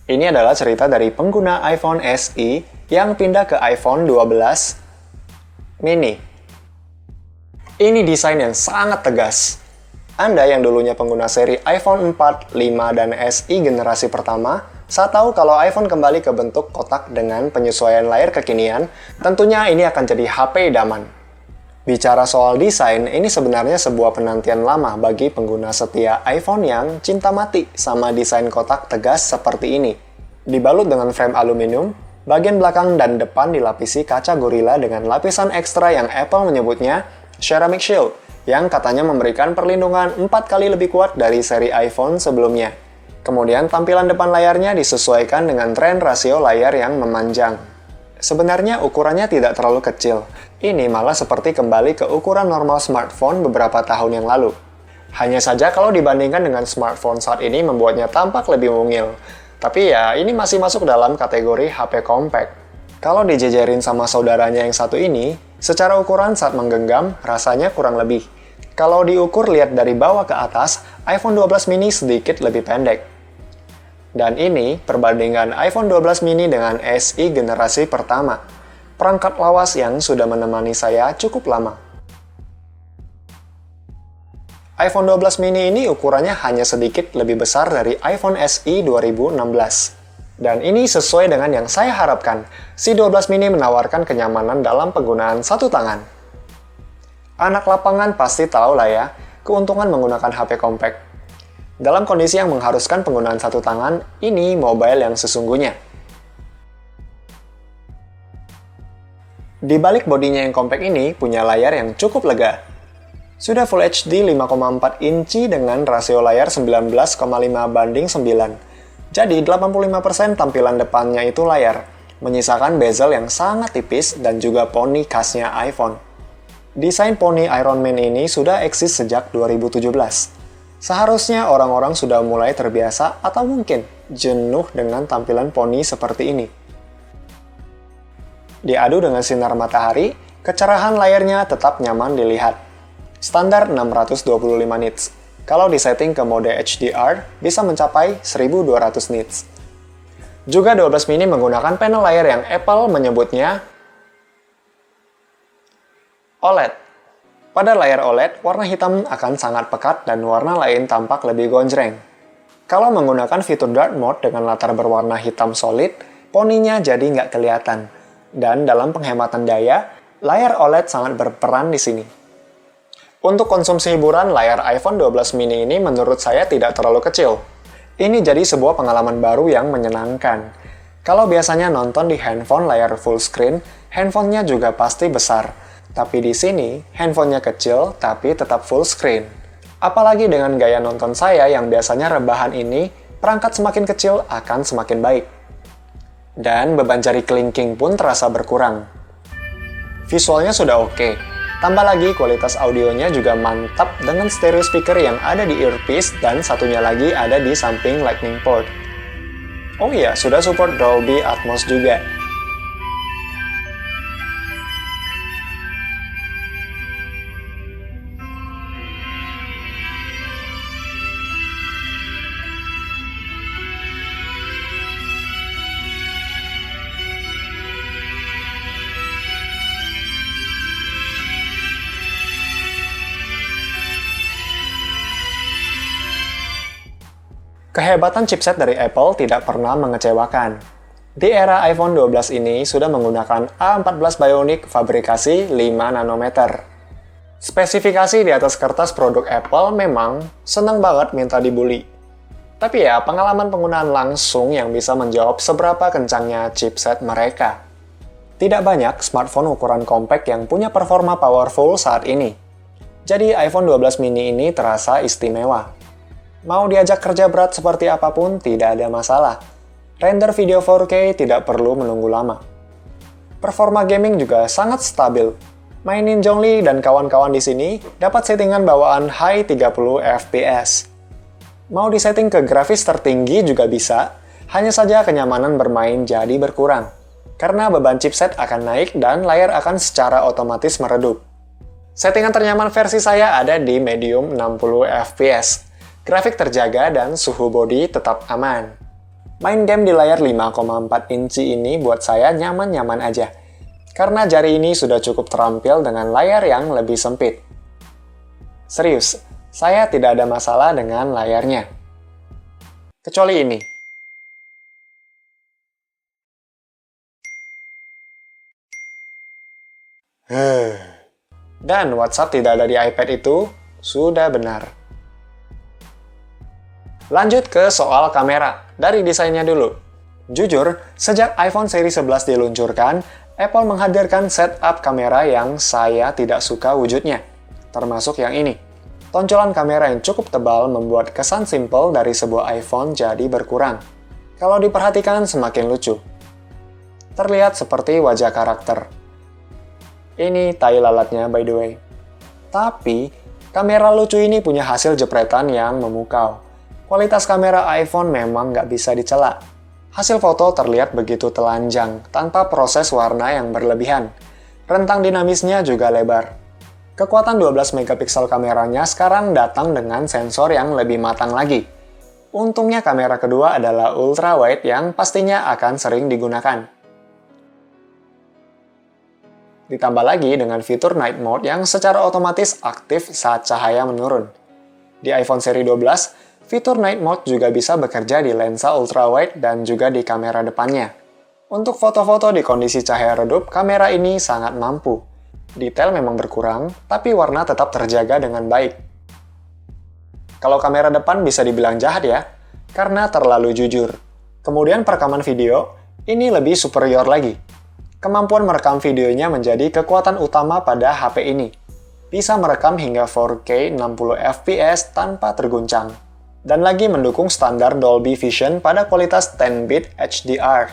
Ini adalah cerita dari pengguna iPhone SE yang pindah ke iPhone 12 mini. Ini desain yang sangat tegas. Anda yang dulunya pengguna seri iPhone 4, 5, dan SE generasi pertama, saat tahu kalau iPhone kembali ke bentuk kotak dengan penyesuaian layar kekinian, tentunya ini akan jadi HP idaman. Bicara soal desain, ini sebenarnya sebuah penantian lama bagi pengguna setia iPhone yang cinta mati sama desain kotak tegas seperti ini. Dibalut dengan frame aluminium, bagian belakang dan depan dilapisi kaca Gorilla dengan lapisan ekstra yang Apple menyebutnya Ceramic Shield, yang katanya memberikan perlindungan 4 kali lebih kuat dari seri iPhone sebelumnya. Kemudian tampilan depan layarnya disesuaikan dengan tren rasio layar yang memanjang. Sebenarnya ukurannya tidak terlalu kecil. Ini malah seperti kembali ke ukuran normal smartphone beberapa tahun yang lalu. Hanya saja kalau dibandingkan dengan smartphone saat ini membuatnya tampak lebih mungil. Tapi ya, ini masih masuk dalam kategori HP compact. Kalau dijejerin sama saudaranya yang satu ini, secara ukuran saat menggenggam, rasanya kurang lebih. Kalau diukur lihat dari bawah ke atas, iPhone 12 mini sedikit lebih pendek. Dan ini perbandingan iPhone 12 mini dengan SE generasi pertama. Perangkat lawas yang sudah menemani saya cukup lama. iPhone 12 mini ini ukurannya hanya sedikit lebih besar dari iPhone SE 2016. Dan ini sesuai dengan yang saya harapkan. Si 12 mini menawarkan kenyamanan dalam penggunaan satu tangan. Anak lapangan pasti tahu lah ya, keuntungan menggunakan HP compact. Dalam kondisi yang mengharuskan penggunaan satu tangan, ini mobile yang sesungguhnya. Di balik bodinya yang compact ini, punya layar yang cukup lega. Sudah Full HD 5,4 inci dengan rasio layar 19,5 banding 9. Jadi 85% tampilan depannya itu layar, menyisakan bezel yang sangat tipis dan juga poni khasnya iPhone. Desain poni Iron Man ini sudah eksis sejak 2017. Seharusnya orang-orang sudah mulai terbiasa atau mungkin jenuh dengan tampilan poni seperti ini. Diadu dengan sinar matahari, kecerahan layarnya tetap nyaman dilihat. Standar 625 nits. Kalau disetting ke mode HDR, bisa mencapai 1200 nits. Juga 12 mini menggunakan panel layar yang Apple menyebutnya OLED. Pada layar OLED, warna hitam akan sangat pekat dan warna lain tampak lebih gonjreng. Kalau menggunakan fitur Dark Mode dengan latar berwarna hitam solid, poninya jadi nggak kelihatan. Dan dalam penghematan daya, layar OLED sangat berperan di sini. Untuk konsumsi hiburan, layar iPhone 12 mini ini menurut saya tidak terlalu kecil. Ini jadi sebuah pengalaman baru yang menyenangkan. Kalau biasanya nonton di handphone layar full screen, handphonenya juga pasti besar. Tapi di sini, handphonenya kecil tapi tetap full screen. Apalagi dengan gaya nonton saya yang biasanya rebahan ini, perangkat semakin kecil akan semakin baik. Dan beban jari kelingking pun terasa berkurang. Visualnya sudah oke. Tambah lagi kualitas audionya juga mantap dengan stereo speaker yang ada di earpiece dan satunya lagi ada di samping lightning port. Oh iya, sudah support Dolby Atmos juga. Kehebatan chipset dari Apple tidak pernah mengecewakan. Di era iPhone 12 ini sudah menggunakan A14 Bionic fabrikasi 5 nanometer. Spesifikasi di atas kertas produk Apple memang senang banget minta dibully. Tapi ya, pengalaman penggunaan langsung yang bisa menjawab seberapa kencangnya chipset mereka. Tidak banyak smartphone ukuran compact yang punya performa powerful saat ini. Jadi iPhone 12 mini ini terasa istimewa. Mau diajak kerja berat seperti apapun, tidak ada masalah. Render video 4K tidak perlu menunggu lama. Performa gaming juga sangat stabil. Mainin Zhongli dan kawan-kawan di sini dapat settingan bawaan high 30 fps. Mau disetting ke grafis tertinggi juga bisa, hanya saja kenyamanan bermain jadi berkurang. Karena beban chipset akan naik dan layar akan secara otomatis meredup. Settingan ternyaman versi saya ada di medium 60 fps. Grafik terjaga dan suhu bodi tetap aman. Main game di layar 5,4 inci ini buat saya nyaman-nyaman aja. Karena jari ini sudah cukup terampil dengan layar yang lebih sempit. Serius, saya tidak ada masalah dengan layarnya. Kecuali ini. Dan WhatsApp tidak ada di iPad itu sudah benar. Lanjut ke soal kamera, dari desainnya dulu. Jujur, sejak iPhone seri 11 diluncurkan, Apple menghadirkan setup kamera yang saya tidak suka wujudnya, termasuk yang ini. Tonjolan kamera yang cukup tebal membuat kesan simple dari sebuah iPhone jadi berkurang. Kalau diperhatikan semakin lucu. Terlihat seperti wajah karakter. Ini tai lalatnya by the way. Tapi, kamera lucu ini punya hasil jepretan yang memukau. Kualitas kamera iPhone memang nggak bisa dicela. Hasil foto terlihat begitu telanjang, tanpa proses warna yang berlebihan. Rentang dinamisnya juga lebar. Kekuatan 12 megapiksel kameranya sekarang datang dengan sensor yang lebih matang lagi. Untungnya kamera kedua adalah ultra wide yang pastinya akan sering digunakan. Ditambah lagi dengan fitur Night Mode yang secara otomatis aktif saat cahaya menurun. Di iPhone seri 12, fitur Night Mode juga bisa bekerja di lensa ultrawide dan juga di kamera depannya. Untuk foto-foto di kondisi cahaya redup, kamera ini sangat mampu. Detail memang berkurang, tapi warna tetap terjaga dengan baik. Kalau kamera depan bisa dibilang jahat ya, karena terlalu jujur. Kemudian perekaman video, ini lebih superior lagi. Kemampuan merekam videonya menjadi kekuatan utama pada HP ini. Bisa merekam hingga 4K 60 fps tanpa terguncang. Dan lagi mendukung standar Dolby Vision pada kualitas 10-bit HDR.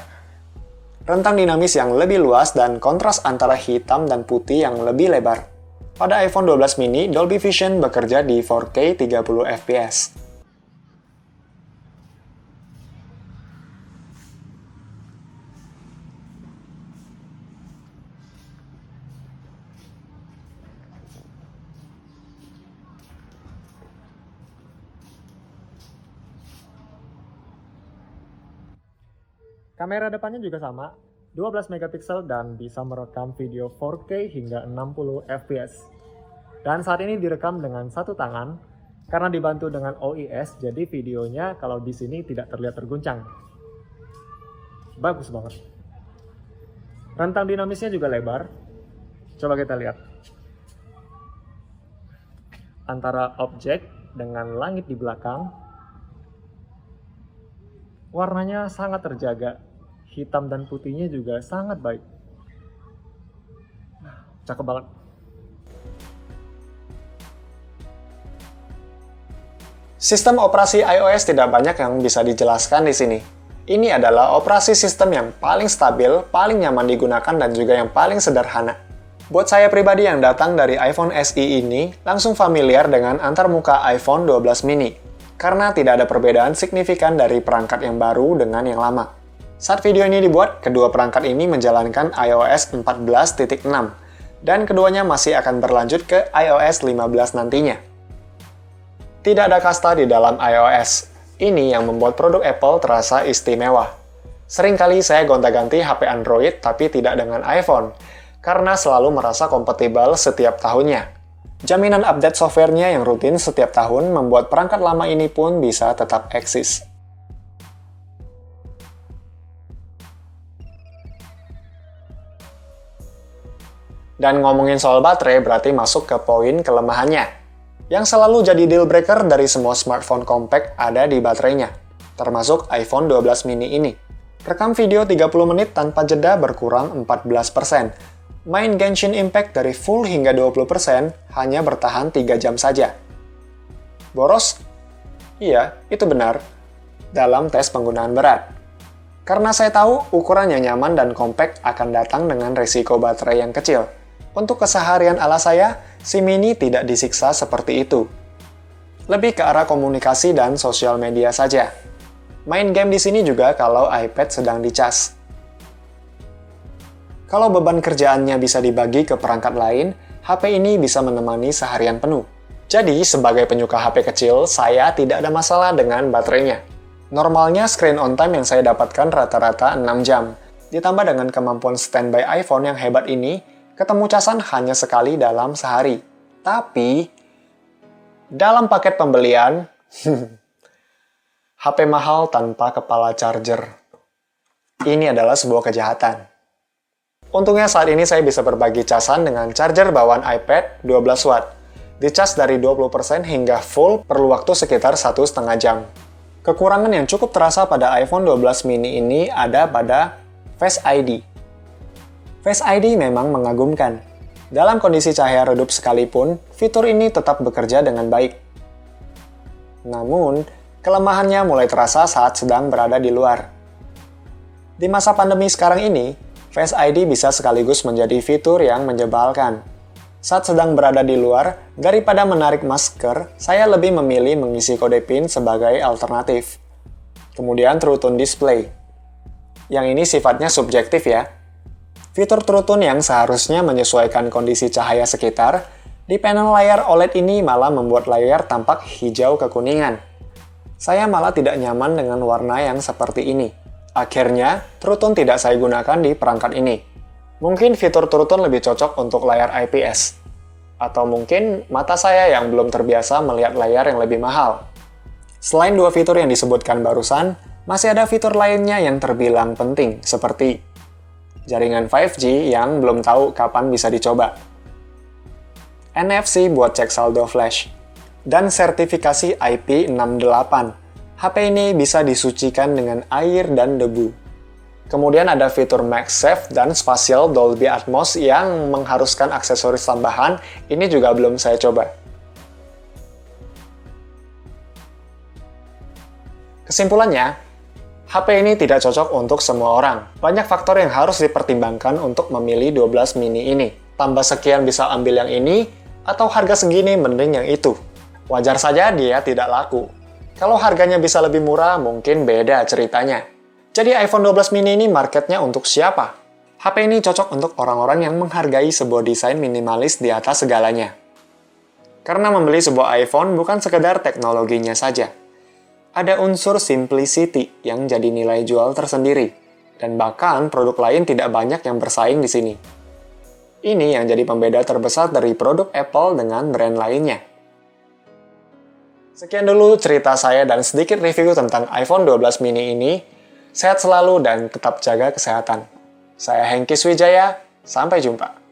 Rentang dinamis yang lebih luas dan kontras antara hitam dan putih yang lebih lebar. Pada iPhone 12 mini, Dolby Vision bekerja di 4K 30 fps. Kamera depannya juga sama, 12 megapiksel dan bisa merekam video 4K hingga 60 fps. Dan saat ini direkam dengan satu tangan, karena dibantu dengan OIS, jadi videonya kalau di sini tidak terlihat terguncang. Bagus banget. Rentang dinamisnya juga lebar. Coba kita lihat. Antara objek dengan langit di belakang, warnanya sangat terjaga, hitam dan putihnya juga sangat baik. Cakep banget. Sistem operasi iOS tidak banyak yang bisa dijelaskan di sini. Ini adalah operasi sistem yang paling stabil, paling nyaman digunakan, dan juga yang paling sederhana. Buat saya pribadi yang datang dari iPhone SE ini, langsung familiar dengan antarmuka iPhone 12 mini. Karena tidak ada perbedaan signifikan dari perangkat yang baru dengan yang lama. Saat video ini dibuat, kedua perangkat ini menjalankan iOS 14.6, dan keduanya masih akan berlanjut ke iOS 15 nantinya. Tidak ada kasta di dalam iOS. Ini yang membuat produk Apple terasa istimewa. Seringkali saya gonta-ganti HP Android tapi tidak dengan iPhone, karena selalu merasa kompatibel setiap tahunnya. Jaminan update softwarenya yang rutin setiap tahun membuat perangkat lama ini pun bisa tetap eksis. Dan ngomongin soal baterai berarti masuk ke poin kelemahannya. Yang selalu jadi deal breaker dari semua smartphone compact ada di baterainya, termasuk iPhone 12 mini ini. Rekam video 30 menit tanpa jeda berkurang 14%. Main Genshin Impact dari full hingga 20% hanya bertahan 3 jam saja. Boros? Iya, itu benar. Dalam tes penggunaan berat. Karena saya tahu ukuran yang nyaman dan compact akan datang dengan resiko baterai yang kecil. Untuk keseharian ala saya, si Mini tidak disiksa seperti itu. Lebih ke arah komunikasi dan sosial media saja. Main game di sini juga kalau iPad sedang dicas. Kalau beban kerjaannya bisa dibagi ke perangkat lain, HP ini bisa menemani seharian penuh. Jadi, sebagai penyuka HP kecil, saya tidak ada masalah dengan baterainya. Normalnya screen on time yang saya dapatkan rata-rata 6 jam. Ditambah dengan kemampuan standby iPhone yang hebat ini, ketemu casan hanya sekali dalam sehari. Tapi, dalam paket pembelian, HP mahal tanpa kepala charger. Ini adalah sebuah kejahatan. Untungnya saat ini saya bisa berbagi casan dengan charger bawaan iPad 12 watt. Dicas dari 20% hingga full perlu waktu sekitar 1,5 jam. Kekurangan yang cukup terasa pada iPhone 12 mini ini ada pada Face ID. Face ID memang mengagumkan. Dalam kondisi cahaya redup sekalipun, fitur ini tetap bekerja dengan baik. Namun, kelemahannya mulai terasa saat sedang berada di luar. Di masa pandemi sekarang ini, Face ID bisa sekaligus menjadi fitur yang menjebalkan. Saat sedang berada di luar, daripada menarik masker, saya lebih memilih mengisi kode PIN sebagai alternatif. Kemudian True Tone Display. Yang ini sifatnya subjektif ya. Fitur True Tone yang seharusnya menyesuaikan kondisi cahaya sekitar, di panel layar OLED ini malah membuat layar tampak hijau kekuningan. Saya malah tidak nyaman dengan warna yang seperti ini. Akhirnya, True Tone tidak saya gunakan di perangkat ini. Mungkin fitur True Tone lebih cocok untuk layar IPS. Atau mungkin mata saya yang belum terbiasa melihat layar yang lebih mahal. Selain dua fitur yang disebutkan barusan, masih ada fitur lainnya yang terbilang penting, seperti jaringan 5G yang belum tahu kapan bisa dicoba, NFC buat cek saldo flash, dan sertifikasi IP68. HP ini bisa disucikan dengan air dan debu. Kemudian ada fitur MagSafe dan Spatial Dolby Atmos yang mengharuskan aksesoris tambahan, ini juga belum saya coba. Kesimpulannya, HP ini tidak cocok untuk semua orang. Banyak faktor yang harus dipertimbangkan untuk memilih 12 mini ini. Tambah sekian bisa ambil yang ini, atau harga segini mending yang itu. Wajar saja dia tidak laku. Kalau harganya bisa lebih murah, mungkin beda ceritanya. Jadi iPhone 12 mini ini marketnya untuk siapa? HP ini cocok untuk orang-orang yang menghargai sebuah desain minimalis di atas segalanya. Karena membeli sebuah iPhone bukan sekedar teknologinya saja. Ada unsur simplicity yang jadi nilai jual tersendiri. Dan bahkan produk lain tidak banyak yang bersaing di sini. Ini yang jadi pembeda terbesar dari produk Apple dengan brand lainnya. Sekian dulu cerita saya dan sedikit review tentang iPhone 12 mini ini. Sehat selalu dan tetap jaga kesehatan. Saya Hengki Swijaya, sampai jumpa.